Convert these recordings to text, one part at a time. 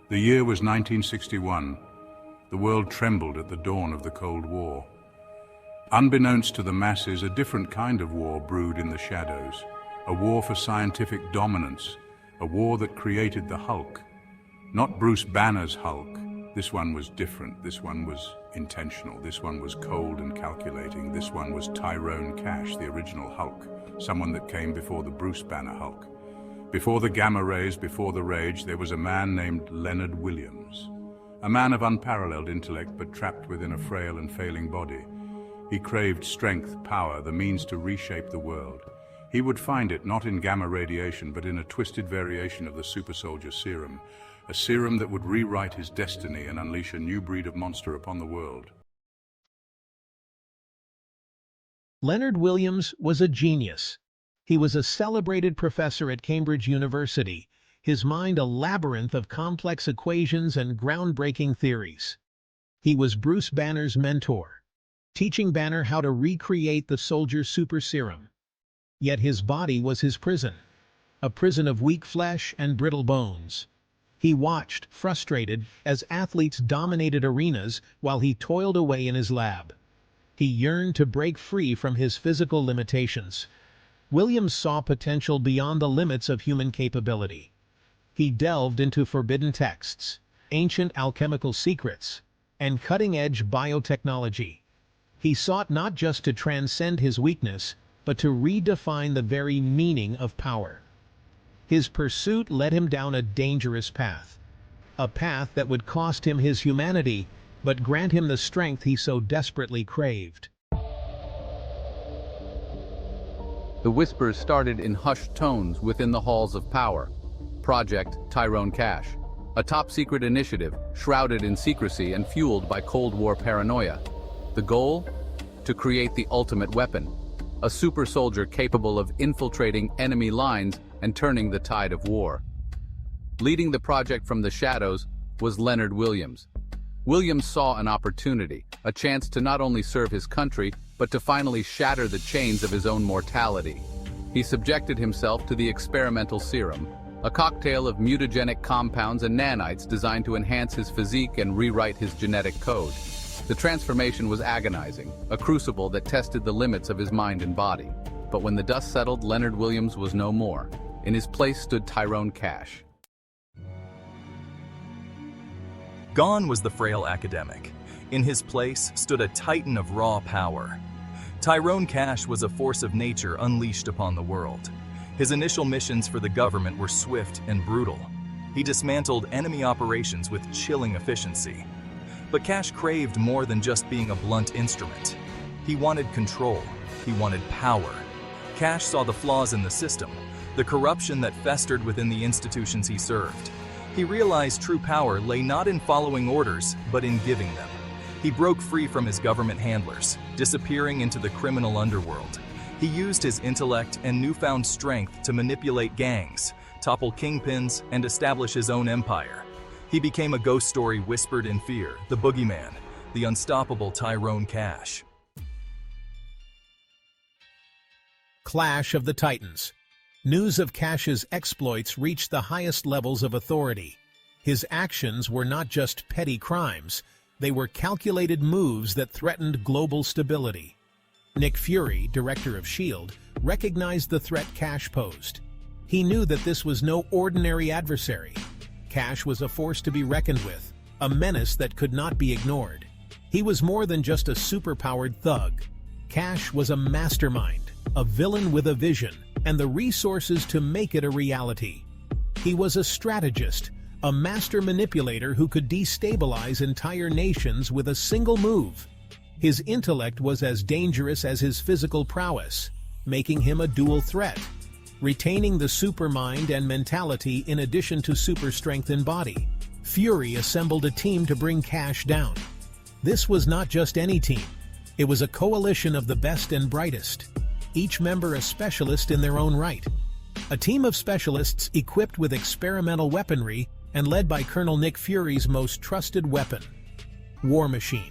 The year was 1961. The world trembled at the dawn of the Cold War. Unbeknownst to the masses, a different kind of war brewed in the shadows. A war for scientific dominance. A war that created the Hulk. Not Bruce Banner's Hulk. This one was different. This one was intentional. This one was cold and calculating. This one was Tyrone Cash, the original Hulk. Someone that came before the Bruce Banner Hulk. Before the gamma rays, before the rage, there was a man named Leonard Williams. A man of unparalleled intellect, but trapped within a frail and failing body. He craved strength, power, the means to reshape the world. He would find it not in gamma radiation, but in a twisted variation of the super soldier serum. A serum that would rewrite his destiny and unleash a new breed of monster upon the world. Leonard Williams was a genius. He was a celebrated professor at Cambridge University, his mind a labyrinth of complex equations and groundbreaking theories. He was Bruce Banner's mentor, teaching Banner how to recreate the soldier's super serum. Yet his body was his prison, a prison of weak flesh and brittle bones. He watched, frustrated, as athletes dominated arenas while he toiled away in his lab. He yearned to break free from his physical limitations. Williams saw potential beyond the limits of human capability. He delved into forbidden texts, ancient alchemical secrets, and cutting-edge biotechnology. He sought not just to transcend his weakness, but to redefine the very meaning of power. His pursuit led him down a dangerous path. A path that would cost him his humanity, but grant him the strength he so desperately craved. The whispers started in hushed tones within the halls of power. Project Tyrone Cash, a top-secret initiative shrouded in secrecy and fueled by Cold War paranoia. The goal? To create the ultimate weapon, a super soldier capable of infiltrating enemy lines and turning the tide of war. Leading the project from the shadows was Leonard Williams. Williams saw an opportunity, a chance to not only serve his country, but to finally shatter the chains of his own mortality. He subjected himself to the experimental serum, a cocktail of mutagenic compounds and nanites designed to enhance his physique and rewrite his genetic code. The transformation was agonizing, a crucible that tested the limits of his mind and body. But when the dust settled, Leonard Williams was no more. In his place stood Tyrone Cash. Gone was the frail academic. In his place stood a titan of raw power. Tyrone Cash was a force of nature unleashed upon the world. His initial missions for the government were swift and brutal. He dismantled enemy operations with chilling efficiency. But Cash craved more than just being a blunt instrument. He wanted control. He wanted power. Cash saw the flaws in the system, the corruption that festered within the institutions he served. He realized true power lay not in following orders, but in giving them. He broke free from his government handlers, disappearing into the criminal underworld. He used his intellect and newfound strength to manipulate gangs, topple kingpins, and establish his own empire. He became a ghost story whispered in fear, the boogeyman, the unstoppable Tyrone Cash. Clash of the Titans. News of Cash's exploits reached the highest levels of authority. His actions were not just petty crimes, they were calculated moves that threatened global stability. Nick Fury, director of S.H.I.E.L.D., recognized the threat Cash posed. He knew that this was no ordinary adversary. Cash was a force to be reckoned with, a menace that could not be ignored. He was more than just a superpowered thug. Cash was a mastermind, a villain with a vision, and the resources to make it a reality. He was a strategist, a master manipulator who could destabilize entire nations with a single move. His intellect was as dangerous as his physical prowess, making him a dual threat, retaining the supermind and mentality in addition to super strength and body. Fury assembled a team to bring Cash down. This was not just any team. It was a coalition of the best and brightest, each member a specialist in their own right. A team of specialists equipped with experimental weaponry and led by Colonel Nick Fury's most trusted weapon, War Machine.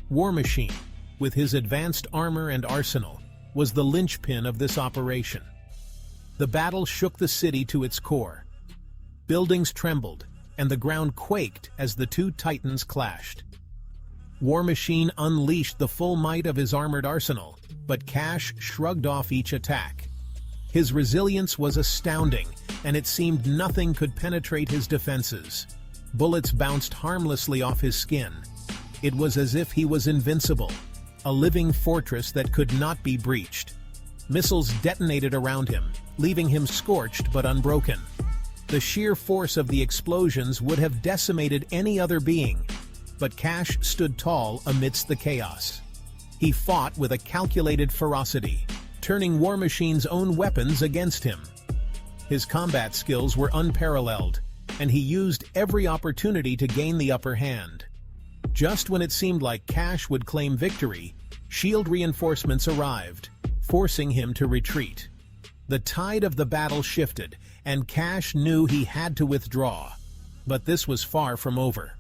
War Machine, with his advanced armor and arsenal, was the linchpin of this operation. The battle shook the city to its core. Buildings trembled, and the ground quaked as the two titans clashed. War Machine unleashed the full might of his armored arsenal, but Cash shrugged off each attack. His resilience was astounding, and it seemed nothing could penetrate his defenses. Bullets bounced harmlessly off his skin. It was as if he was invincible, a living fortress that could not be breached. Missiles detonated around him, leaving him scorched but unbroken. The sheer force of the explosions would have decimated any other being, but Cash stood tall amidst the chaos. He fought with a calculated ferocity, turning War Machine's own weapons against him. His combat skills were unparalleled, and he used every opportunity to gain the upper hand. Just when it seemed like Cash would claim victory, shield reinforcements arrived, forcing him to retreat. The tide of the battle shifted, and Cash knew he had to withdraw. But this was far from over.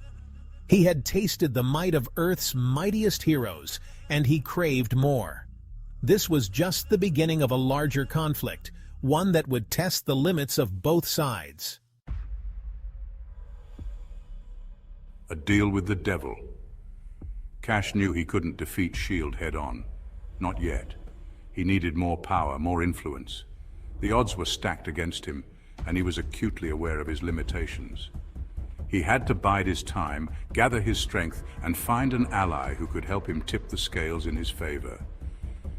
He had tasted the might of Earth's mightiest heroes, and he craved more. This was just the beginning of a larger conflict, one that would test the limits of both sides. A deal with the devil. Cash knew he couldn't defeat S.H.I.E.L.D. head-on. Not yet. He needed more power, more influence. The odds were stacked against him, and he was acutely aware of his limitations. He had to bide his time, gather his strength, and find an ally who could help him tip the scales in his favor.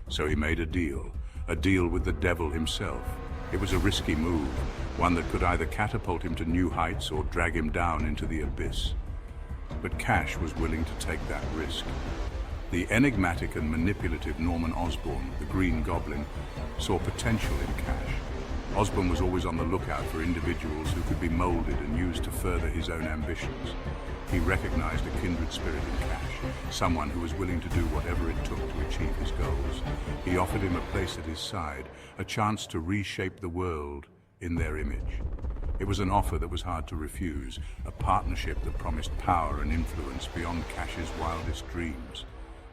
So he made a deal with the devil himself. It was a risky move, one that could either catapult him to new heights or drag him down into the abyss. But Cash was willing to take that risk. The enigmatic and manipulative Norman Osborn, the Green Goblin, saw potential in Cash. Osborn was always on the lookout for individuals who could be molded and used to further his own ambitions. He recognized a kindred spirit in Cash, someone who was willing to do whatever it took to achieve his goals. He offered him a place at his side, a chance to reshape the world in their image. It was an offer that was hard to refuse, a partnership that promised power and influence beyond Cash's wildest dreams.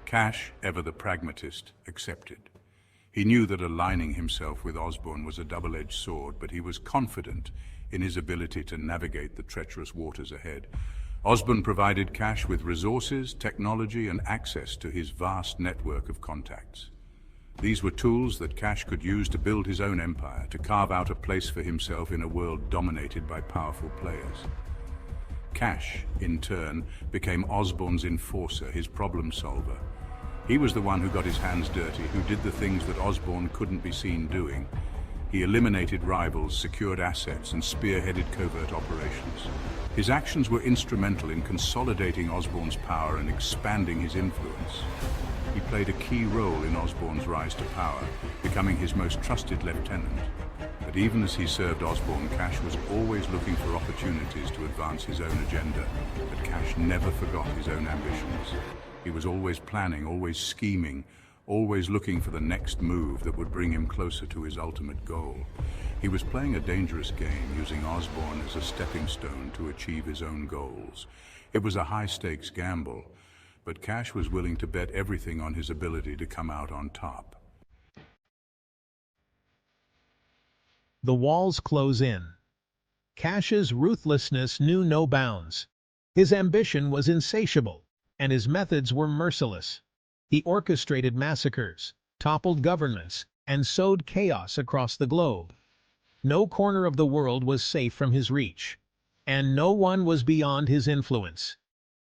Cash, ever the pragmatist, accepted. He knew that aligning himself with Osborn was a double-edged sword, but he was confident in his ability to navigate the treacherous waters ahead. Osborn provided Cash with resources, technology, and access to his vast network of contacts. These were tools that Cash could use to build his own empire, to carve out a place for himself in a world dominated by powerful players. Cash, in turn, became Osborn's enforcer, his problem solver. He was the one who got his hands dirty, who did the things that Osborn couldn't be seen doing. He eliminated rivals, secured assets, and spearheaded covert operations. His actions were instrumental in consolidating Osborn's power and expanding his influence. He played a key role in Osborn's rise to power, becoming his most trusted lieutenant. But even as he served Osborn, Cash was always looking for opportunities to advance his own agenda. But Cash never forgot his own ambitions. He was always planning, always scheming, always looking for the next move that would bring him closer to his ultimate goal. He was playing a dangerous game, using Osborn as a stepping stone to achieve his own goals. It was a high-stakes gamble, but Cash was willing to bet everything on his ability to come out on top. The walls close in. Cash's ruthlessness knew no bounds. His ambition was insatiable, and his methods were merciless. He orchestrated massacres, toppled governments, and sowed chaos across the globe. No corner of the world was safe from his reach, and no one was beyond his influence.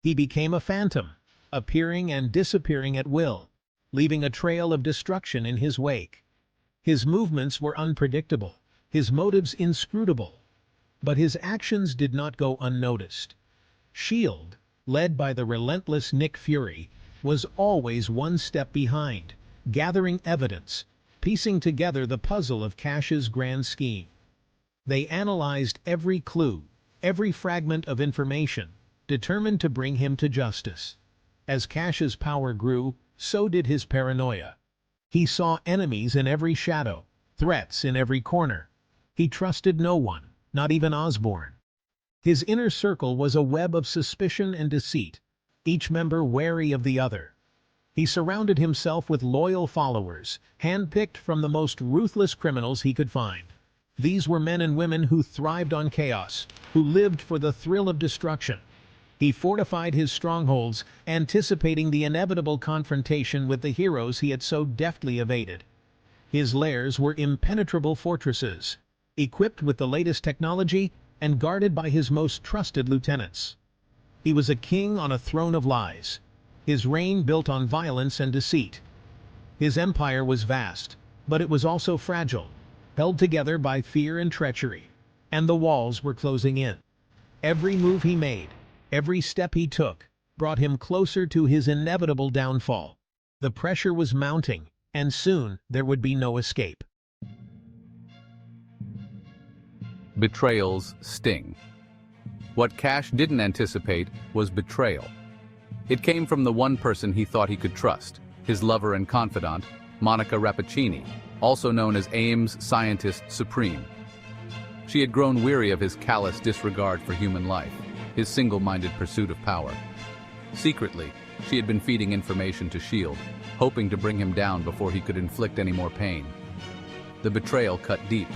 He became a phantom, appearing and disappearing at will, leaving a trail of destruction in his wake. His movements were unpredictable, his motives inscrutable, but his actions did not go unnoticed. S.H.I.E.L.D., led by the relentless Nick Fury, was always one step behind, gathering evidence, piecing together the puzzle of Cash's grand scheme. They analyzed every clue, every fragment of information, determined to bring him to justice. As Cash's power grew, so did his paranoia. He saw enemies in every shadow, threats in every corner. He trusted no one, not even Osborn. His inner circle was a web of suspicion and deceit, each member wary of the other. He surrounded himself with loyal followers, handpicked from the most ruthless criminals he could find. These were men and women who thrived on chaos, who lived for the thrill of destruction. He fortified his strongholds, anticipating the inevitable confrontation with the heroes he had so deftly evaded. His lairs were impenetrable fortresses, equipped with the latest technology and guarded by his most trusted lieutenants. He was a king on a throne of lies, his reign built on violence and deceit. His empire was vast, but it was also fragile, held together by fear and treachery, and the walls were closing in. Every move he made, every step he took, brought him closer to his inevitable downfall. The pressure was mounting, and soon there would be no escape. Betrayal's sting. What Cash didn't anticipate was betrayal. It came from the one person he thought he could trust, his lover and confidant, Monica Rappaccini, also known as AIM's Scientist Supreme. She had grown weary of his callous disregard for human life, his single-minded pursuit of power. Secretly, she had been feeding information to S.H.I.E.L.D., hoping to bring him down before he could inflict any more pain. The betrayal cut deep.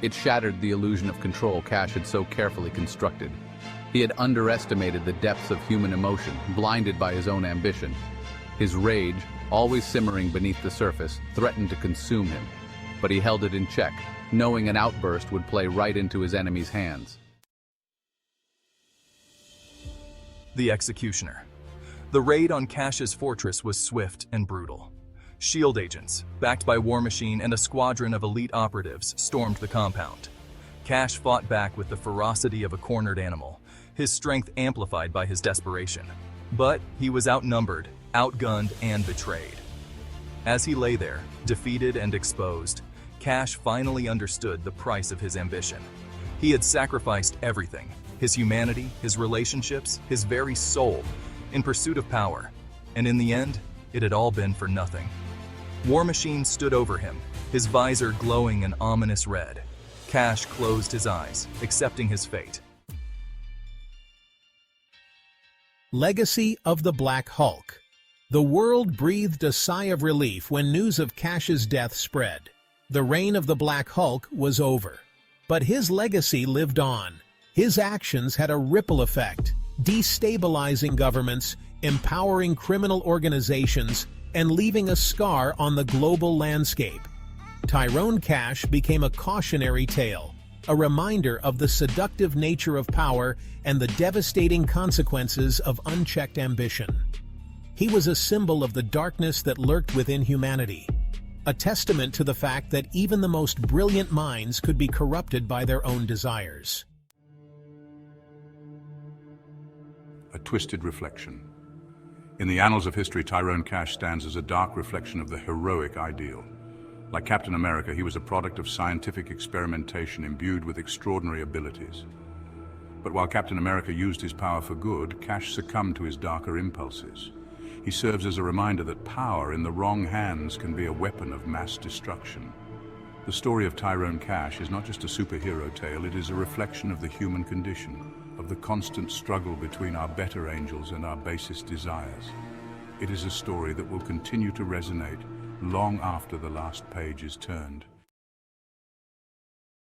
It shattered the illusion of control Cash had so carefully constructed. He had underestimated the depths of human emotion, blinded by his own ambition. His rage, always simmering beneath the surface, threatened to consume him. But he held it in check, knowing an outburst would play right into his enemy's hands. The Executioner. The raid on Cash's fortress was swift and brutal. S.H.I.E.L.D. agents, backed by War Machine and a squadron of elite operatives, stormed the compound. Cash fought back with the ferocity of a cornered animal, his strength amplified by his desperation. But he was outnumbered, outgunned, and betrayed. As he lay there, defeated and exposed, Cash finally understood the price of his ambition. He had sacrificed everything, his humanity, his relationships, his very soul, in pursuit of power. And in the end, it had all been for nothing. War Machine stood over him, his visor glowing an ominous red. Cash closed his eyes, accepting his fate. Legacy of the Black Hulk. The world breathed a sigh of relief when news of Cash's death spread. The reign of the Black Hulk was over. But his legacy lived on. His actions had a ripple effect, destabilizing governments, empowering criminal organizations, and leaving a scar on the global landscape. Tyrone Cash became a cautionary tale, a reminder of the seductive nature of power and the devastating consequences of unchecked ambition. He was a symbol of the darkness that lurked within humanity, a testament to the fact that even the most brilliant minds could be corrupted by their own desires. A twisted reflection. In the annals of history, Tyrone Cash stands as a dark reflection of the heroic ideal. Like Captain America, he was a product of scientific experimentation imbued with extraordinary abilities. But while Captain America used his power for good, Cash succumbed to his darker impulses. He serves as a reminder that power in the wrong hands can be a weapon of mass destruction. The story of Tyrone Cash is not just a superhero tale, it is a reflection of the human condition, of the constant struggle between our better angels and our basest desires. It is a story that will continue to resonate long after the last page is turned.